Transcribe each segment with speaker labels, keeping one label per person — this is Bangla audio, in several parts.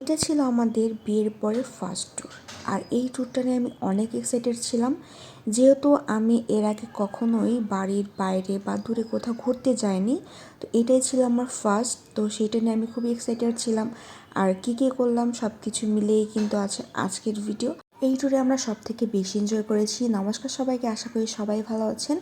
Speaker 1: এটা ছিল আমাদের বিয়ের পরের ফার্স্ট ট্যুর। আর এই ট্যুরটা নিয়ে আমি অনেক এক্সাইটেড ছিলাম, যেহেতু আমি এর আগে কখনোই বাড়ির বাইরে বা দূরে কোথাও ঘুরতে যাইনি। তো এটাই ছিল আমার ফার্স্ট, তো সেটা নিয়ে আমি খুবই এক্সাইটেড ছিলাম। আর কী কী করলাম সব কিছু মিলেই কিন্তু আছে আজকের ভিডিও। এই ট্যুরে আমরা সব থেকে বেশি এনজয় করেছি। নমস্কার সবাইকে, আশা করি সবাই ভালো আছেন।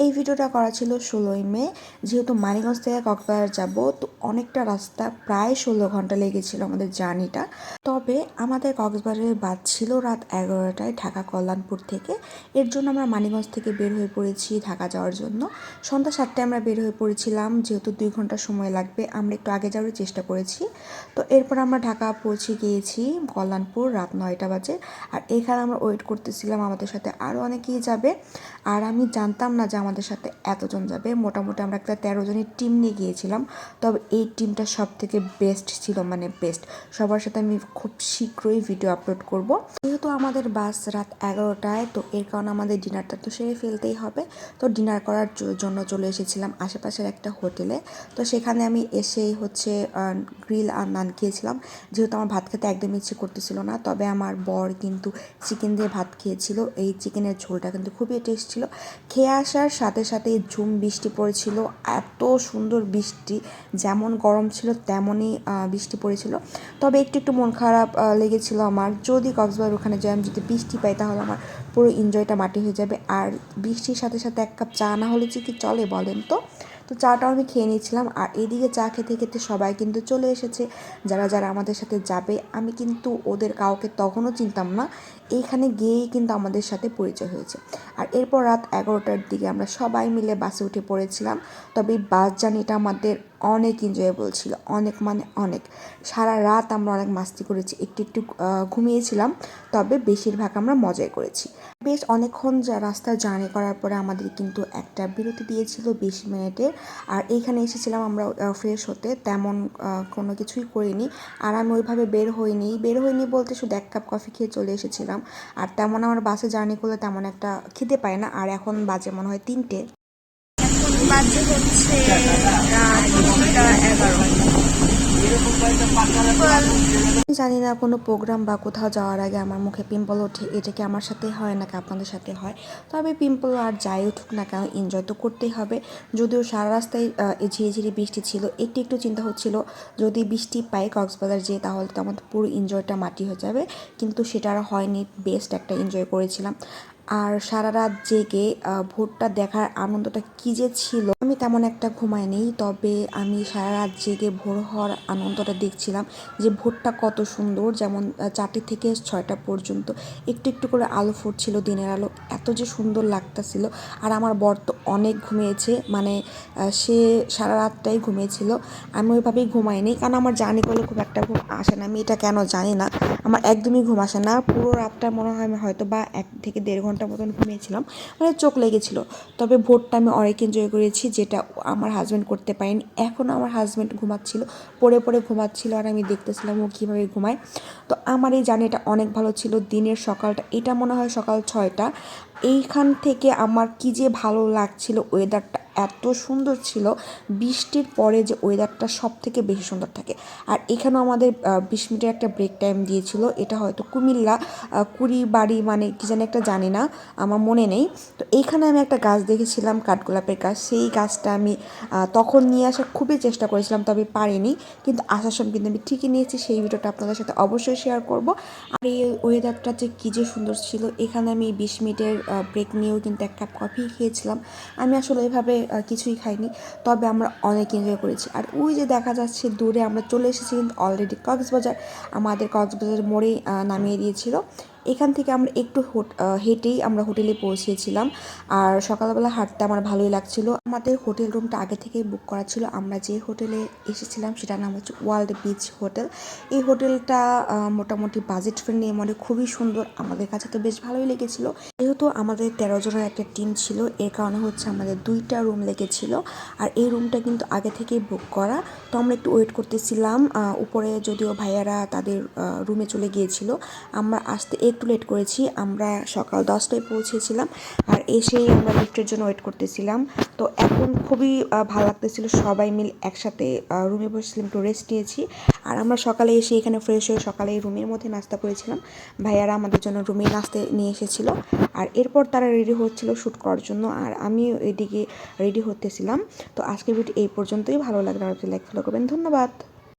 Speaker 1: এই ভিডিওটা করা ছিল 16ই মে। যেহেতু মানিকগঞ্জ থেকে কক্সবাজার যাব, তো অনেকটা রাস্তা, প্রায় 16 ঘন্টা লেগেছিল আমাদের জার্নিটা। তবে আমাদের কক্সবাজারে বাস ছিল রাত 11টায় ঢাকা কল্যাণপুর থেকে। এর জন্য আমরা মানিকগঞ্জ থেকে বের হয়ে পড়েছি ঢাকা যাওয়ার জন্য। সন্ধ্যা 7টায় আমরা বের হয়ে পড়েছিলাম, যেহেতু 2 ঘন্টা সময় লাগবে আমরা একটু আগে যাওয়ার চেষ্টা করেছি। তো এরপর আমরা ঢাকা পৌঁছে গিয়েছি কল্যাণপুর রাত 9টা বাজে। আর এখানে আমরা ওয়েট করতেছিলাম, আমাদের সাথে আরও অনেকেই যাবে। আর আমি জানতাম না যে আমাদের সাথে এতজন যাবে। মোটামুটি আমরা একটা 13 জনের টিম নিয়ে গিয়েছিলাম। তবে এই টিমটা সব থেকে বেস্ট ছিল, মানে বেস্ট। সবার সাথে আমি খুব শীঘ্রই ভিডিও আপলোড করব। যেহেতু আমাদের বাস রাত 11টায়, তো এর কারণে আমাদের ডিনারটা তো সেরে ফেলতেই হবে। তো ডিনার করার জন্য চলে এসেছিলাম আশেপাশের একটা হোটেলে। তো সেখানে আমি এসেই গ্রিল আর নান খেয়েছিলাম, যেহেতু আমার ভাত খেতে একদম ইচ্ছে করতেছিল না। তবে আমার বর কিন্তু চিকেন দিয়ে ভাত খেয়েছিল। এই চিকেনের ঝোলটা কিন্তু খুবই টেস্ট ছিল। খেয়ে আসার সাথে সাথেই ঝুম বৃষ্টি পড়েছিল, এত সুন্দর বৃষ্টি, যেমন গরম ছিল তেমনই বৃষ্টি পড়েছিল। তবে একটু একটু মন খারাপ লেগেছিল আমার, যদি কক্সবাজার ওখানে যাই আমি যদি বৃষ্টি পাই তাহলে আমার পুরো এনজয়টা মাটি হয়ে যাবে। আর বৃষ্টির সাথে সাথে এক কাপ চা না হলে কি চলে বলেন তো? তো চাটাও আমি খেয়ে নিয়েছিলাম। আর এদিকে চা খেতে খেতে সবাই কিন্তু চলে এসেছে, যারা যারা আমাদের সাথে যাবে। আমি কিন্তু ওদের কাউকে তখনও চিনতাম না, এইখানে গিয়েই কিন্তু আমাদের সাথে পরিচয় হয়েছে। আর এরপর রাত 11টার দিকে আমরা সবাই মিলে বাসে উঠে পড়েছিলাম। তবে এই বাস জার্নিটা আমাদের অনেক এনজয়েবল ছিল, অনেক মানে অনেক। সারা রাত আমরা অনেক মাস্তি করেছি, একটু একটু ঘুমিয়েছিলাম, তবে বেশিরভাগ আমরা মজাই করেছি। বেশ অনেকক্ষণ রাস্তা জার্নি করার পরে আমাদের কিন্তু একটা বিরতি দিয়েছিল 20 মিনিটের। আর এইখানে এসেছিলাম আমরা ফ্রেশ হতে, তেমন কোনো কিছুই করিনি। আর আমি ওইভাবে বের হইনি বলতে শুধু 1 কাপ কফি খেয়ে চলে এসেছিলাম। আর তেমন আমার বাসে জার্নি করলে তেমন একটা খিদে পায় না। আর এখন বাজে মনে হয় 3টে। এখন বাজে হচ্ছে রাত 11। জানি না কোনো প্রোগ্রাম বা কোথাও যাওয়ার আগে আমার মুখে পিম্পল ওঠে, এটা কি আমার সাথে হয় নাকি আপনাদের সাথে হয়? তবে পিম্পল আর যাই উঠুক না কেন, এনজয় তো করতেই হবে। যদিও সারা রাস্তায় ঝিরিঝিরি বৃষ্টি ছিল, একটু একটু চিন্তা হচ্ছিল যদি বৃষ্টি পাই কক্সবাজার যেয়ে তাহলে তো আমাদের পুরো এনজয়টা মাটি হয়ে যাবে। কিন্তু সেটা আর হয়নি, বেস্ট একটা এনজয় করেছিলাম। আর সারা রাত জেগে ভোরটা দেখার আনন্দটা কী যে ছিল, আমি তেমন একটা ঘুমাইনি। তবে আমি সারা রাত জেগে ভোর হওয়ার আনন্দটা দেখছিলাম, যে ভোরটা কত সুন্দর। যেমন 4টে থেকে 6টা পর্যন্ত একটু একটু করে আলো ফুটছিল, দিনের আলো, এত যে সুন্দর লাগতাছিল। আর আমার বর তো অনেক ঘুমিয়েছে, মানে সে সারা রাতটাই ঘুমিয়েছিল। আমি ওইভাবেই ঘুমাইনি, কারণ আমার জার্নি করলে খুব একটা ঘুম আসে না। আমি এটা কেন জানি না, আমার একদমই ঘুম আসে না। পুরো রাতটা মনে হয় আমি হয়তো বা 1 থেকে 1.5 ঘন্টা মতন ঘুমিয়েছিলাম, মানে চোখ লেগেছিল। তবে ভোরটা আমি অনেক এনজয় করেছি, যেটা আমার হাজব্যান্ড করতে পারেনি। এখনও আমার হাজব্যান্ড ঘুমাচ্ছিল, পড়ে পড়ে ঘুমাচ্ছিল, আর আমি দেখতেছিলাম ও কীভাবে ঘুমায়। তো আমার এই জার্নিটা অনেক ভালো ছিল। দিনের সকালটা, এটা মনে হয় সকাল 6টা, এইখান থেকে আমার কি যে ভালো লাগছিল। ওয়েদারটা এত সুন্দর ছিল, বৃষ্টির পরে যে ওয়েদারটা সব থেকে বেশি সুন্দর থাকে। আর এখানেও আমাদের 20 মিনিটের একটা ব্রেক টাইম দিয়েছিল। এটা হয়তো কুমিল্লা কুড়িবাড়ি, মানে কি জানি একটা, জানি না, আমার মনে নেই। তো এইখানে আমি একটা গাছ দেখেছিলাম, কাঠগোলাপের গাছ। সেই গাছটা আমি তখন নিয়ে আসার খুবই চেষ্টা করেছিলাম, তবে পারিনি। কিন্তু আসার সময় কিন্তু আমি ঠিকই নিয়েছি। সেই ভিডিওটা আপনাদের সাথে অবশ্যই শেয়ার করব। আর এই ওয়েদারটা যে কী যে সুন্দর ছিল। এখানে আমি 20 মিনিটের ব্রেক নিয়েও কিন্তু 1 কাপ কফি খেয়েছিলাম। আমি আসলে এভাবে কিছুই খাইনি, তবে আমরা অনেক এনজয় করেছি। আর ওই যে দেখা যাচ্ছে দূরে, আমরা চলে এসেছি কিন্তু অলরেডি কক্সবাজার। আমাদের কক্সবাজার মোড়েই নামিয়ে দিয়েছিল। এখান থেকে আমরা একটু হেঁটেই আমরা হোটেলে পৌঁছেছিলাম। আর সকালবেলা হাঁটতে আমার ভালোই লাগছিল। আমাদের হোটেল রুমটা আগে থেকেই বুক করা ছিল। আমরা যে হোটেলে এসেছিলাম সেটার নাম হচ্ছে ওয়ার্ল্ড বিচ হোটেল। এই হোটেলটা মোটামুটি বাজেট ফ্রেন্ডলি, মানে খুবই সুন্দর। আমাদের কাছে তো বেশ ভালোই লেগেছিল। যেহেতু আমাদের 13 জনের একটা টিম ছিল, এর কারণে হচ্ছে আমাদের 2টা রুম লেগেছিল। আর এই রুমটা কিন্তু আগে থেকেই বুক করা। তো আমরা একটু ওয়েট করতেছিলাম, উপরে যদিও ভাইয়ারা তাদের রুমে চলে গিয়েছিল। আমরা আসতে একটু লেট করেছি, আমরা সকাল 10টায় পৌঁছেছিলাম। আর এসেই আমরা লিফটের জন্য ওয়েট করতেছিলাম। তো এখন খুবই ভালো লাগতেছিল, সবাই মিলে একসাথে রুমে বসেছিলাম, একটু রেস্ট নিয়েছি। আর আমরা সকালে এসে এখানে ফ্রেশ হয়ে সকালে রুমের মধ্যে নাস্তা করেছিলাম। ভাইয়ারা আমাদের জন্য রুমে নাস্তা নিয়ে এসেছিলো। আর এরপর তারা রেডি হচ্ছিল শ্যুট করার জন্য, আর আমিও এদিকে রেডি হতেছিলাম। তো আজকের ভিডিও এই পর্যন্তই। ভালো লাগলে লাইক ফলো করবেন। ধন্যবাদ।